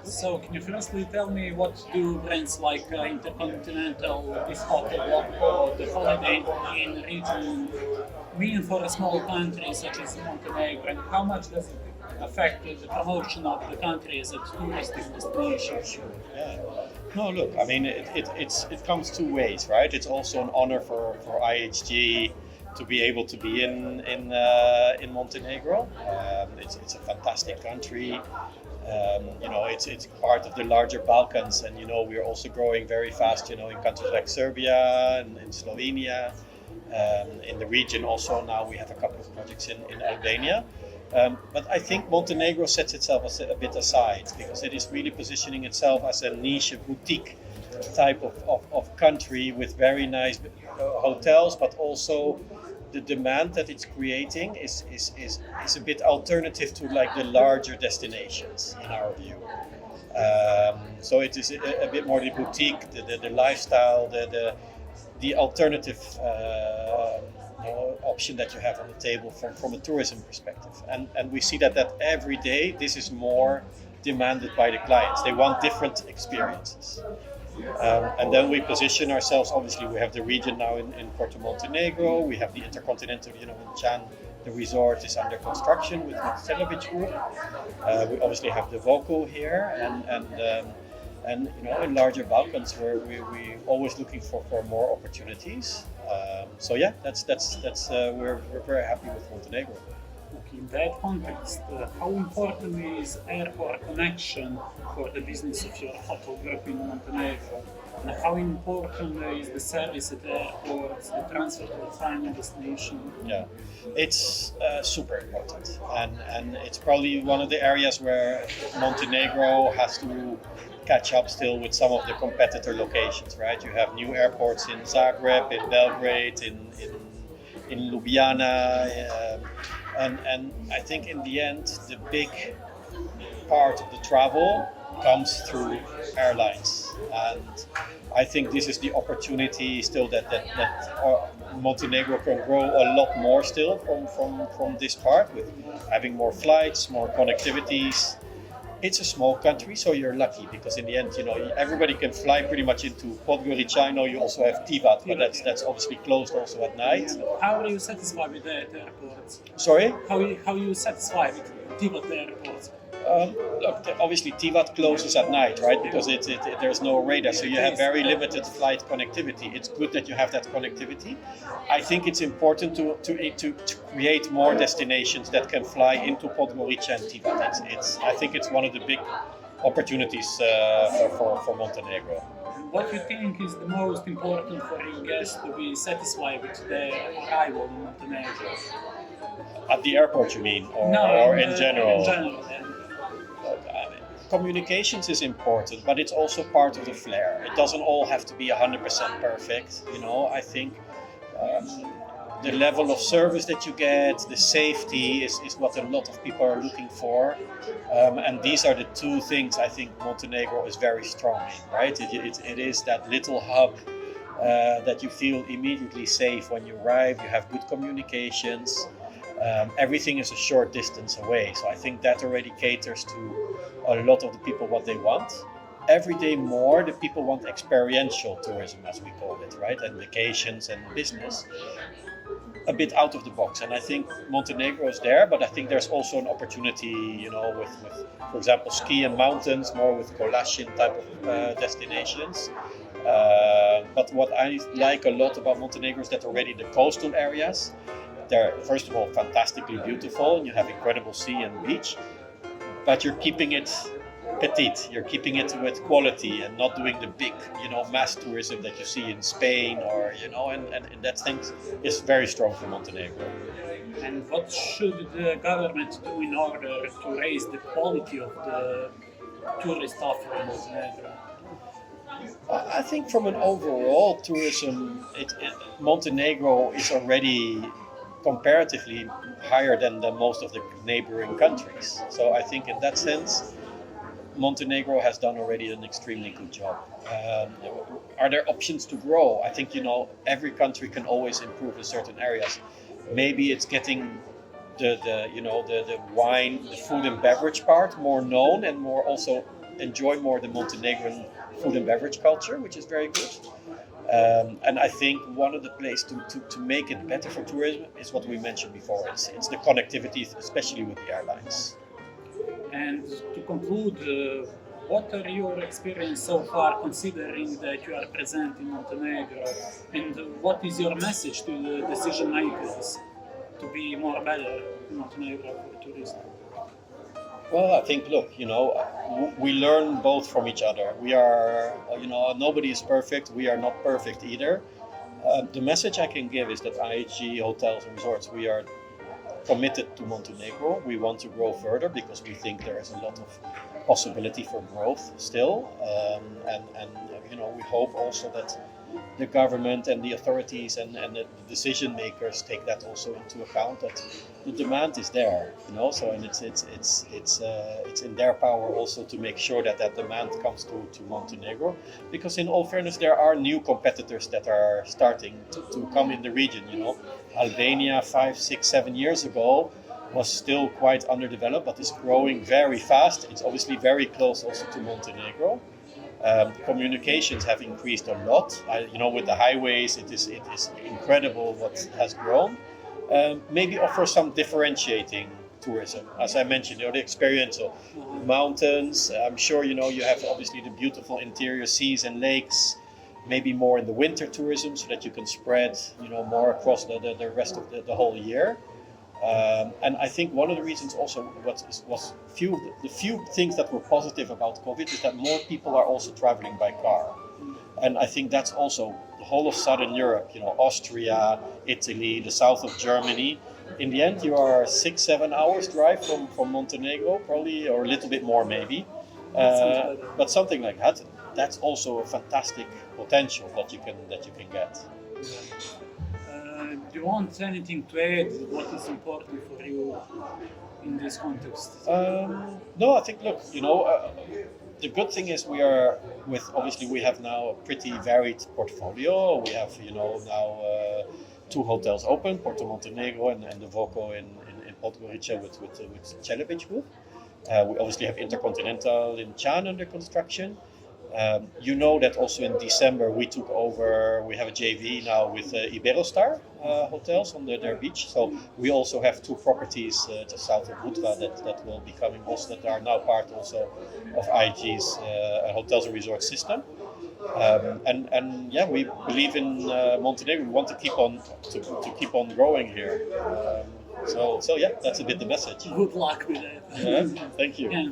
So, can you firstly tell me what do brands like Intercontinental, this hotel, or the Holiday Inn region mean for a small country such as Montenegro, and how much does it affect the promotion of the country as a touristic destination? Yeah. No, look, I mean, it comes two ways, right? It's also an honor for IHG to be able to be in Montenegro. It's a fantastic country. It's part of the larger Balkans, and we're also growing very fast. In countries like Serbia and in Slovenia. In the region also now we have a couple of projects in Albania. But I think Montenegro sets itself a bit aside because it is really positioning itself as a niche boutique type of country with very nice hotels, but also the demand that it's creating is a bit alternative to like the larger destinations in our view. So it is a bit more the boutique, the lifestyle, the alternative option that you have on the table from a tourism perspective. And we see that every day this is more demanded by the clients. They want different experiences. And then we position ourselves, obviously we have the region now in Porto Montenegro, we have the Intercontinental, in Chan, the resort is under construction with the Celebic Group. We obviously have the Voco here and in larger Balkans where we always looking for more opportunities. So yeah, that's we're very happy with Montenegro. Okay, in that context, how important is airport connection for the business of your hotel group in Montenegro? And how important is the service at the airports, the transfer to the final destination? Yeah, it's super important, and it's probably one of the areas where Montenegro has to catch up still with some of the competitor locations, right? You have new airports in Zagreb, in Belgrade, in Ljubljana, and I think in the end the big part of the travel comes through airlines, and I think this is the opportunity still that Montenegro can grow a lot more still from this part with having more flights, more connectivities. It's a small country, so you're lucky because in the end, everybody can fly pretty much into Podgorica. I know you also have Tivat, but that's obviously closed also at night. How are you satisfied with that airport? Sorry? How are you satisfied with Tivat airport? Look, obviously Tivat closes at night, right? Because there's no radar, so you have very limited flight connectivity. It's good that you have that connectivity. I think it's important to create more destinations that can fly into Podgorica and Tivat. I think it's one of the big opportunities for Montenegro. What do you think is the most important for your guests to be satisfied with their arrival in Montenegro? At the airport, you mean, or in general? In general, yeah. Communications is important, but it's also part of the flair. It doesn't all have to be 100% perfect. I think the level of service that you get, the safety is what a lot of people are looking for. And these are the two things I think Montenegro is very strong in, right? It is that little hub that you feel immediately safe when you arrive. You have good communications. Everything is a short distance away. So I think that already caters to a lot of the people what they want. Every day more, the people want experiential tourism, as we call it, right? And vacations and business. A bit out of the box. And I think Montenegro is there, but I think there's also an opportunity, with for example, ski and mountains, more with Kolashin type of destinations. But what I like a lot about Montenegro is that already the coastal areas, they're first of all fantastically beautiful and you have incredible sea and beach, but you're keeping it petite, you're keeping it with quality and not doing the big, mass tourism that you see in Spain or, and that thing is very strong for Montenegro. And what should the government do in order to raise the quality of the tourist offer in Montenegro? I think from an overall tourism, Montenegro is already comparatively higher than most of the neighboring countries. So I think in that sense, Montenegro has done already an extremely good job. Are there options to grow? I think every country can always improve in certain areas. Maybe it's getting the wine, the food and beverage part more known and more also enjoy more the Montenegrin food and beverage culture, which is very good. And I think one of the places to make it better for tourism is what we mentioned before. It's the connectivity, especially with the airlines. And to conclude, what are your experience so far, considering that you are present in Montenegro, and what is your message to the decision makers to be more better in Montenegro for tourism? Well, I think, look, we learn both from each other. We are, nobody is perfect. We are not perfect either. The message I can give is that IHG Hotels and Resorts, we are committed to Montenegro. We want to grow further because we think there is a lot of possibility for growth still. And we hope also that the government and the authorities and the decision makers take that also into account, that the demand is there, so, and it's in their power also to make sure that that demand comes to Montenegro, because in all fairness there are new competitors that are starting to come in the region. Albania 5, 6, 7 years ago was still quite underdeveloped, but is growing very fast. It's obviously very close also to Montenegro. Communications have increased a lot. With the highways, it is incredible what has grown. Maybe offer some differentiating tourism, as I mentioned, the experience of mountains. I'm sure you have obviously the beautiful interior seas and lakes. Maybe more in the winter tourism, so that you can spread more across the rest of the whole year. And I think one of the reasons also was the few things that were positive about COVID is that more people are also traveling by car. And I think that's also the whole of Southern Europe, Austria, Italy, the south of Germany. In the end, you are 6-7 hours drive from Montenegro, probably, or a little bit more maybe. But something like that, that's also a fantastic potential that you can get. Do you want anything to add? What is important for you in this context? No, I think, look, the good thing is we have now a pretty varied portfolio. We have, now 2 hotels open, Porto Montenegro and the Voco in Podgorica with Celebic Group. We obviously have Intercontinental in Chan under construction. That also in December we took over, we have a JV now with Iberostar hotels on their beach. So we also have 2 properties just south of Budva that will be coming also, that are now part also of IHG's hotels and resorts system. And we believe in Montenegro. We want to keep on growing here. So yeah, that's a bit the message. Good luck with that. Thank you. And